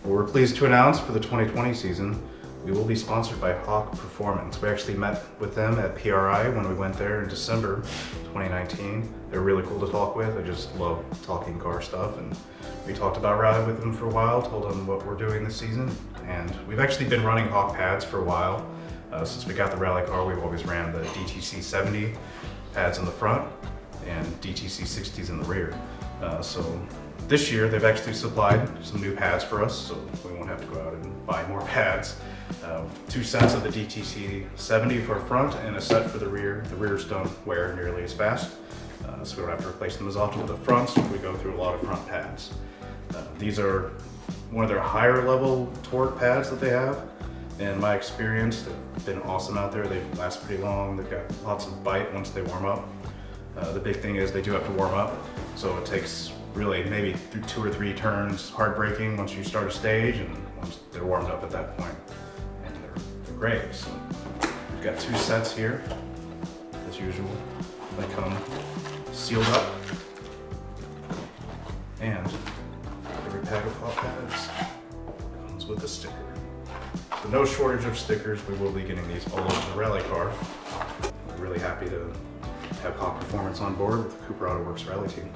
Well, we're pleased to announce for the 2020 season, we will be sponsored by Hawk Performance. We actually met with them at PRI when we went there in December 2019. They're really cool to talk with. I just love talking car stuff, and we talked about rally with them for a while, told them what we're doing this season, and we've actually been running Hawk pads for a while. Since we got the rally car, we've always ran the DTC 70 pads in the front and DTC 60s in the rear. So this year they've actually supplied some new pads for us, so we won't have to go out and buy more pads. 2 sets of the DTC 70 for front and a set for the rear. The rears don't wear nearly as fast, so we don't have to replace them as often. With the fronts, we go through a lot of front pads. These are one of their higher level torque pads that they have. In my experience, they've been awesome out there. They last pretty long. They've got lots of bite once they warm up. The big thing is they do have to warm up, so it takes really maybe through 2 or 3 turns, hard braking once you start a stage, and once they're warmed up at that point, and they're great. So we've got 2 sets here, as usual. They come sealed up, and every pack of hot pads comes with a sticker. So no shortage of stickers. We will be getting these all over the rally car. We're really happy to have Hawk Performance on board with the Cooper Auto Works rally team.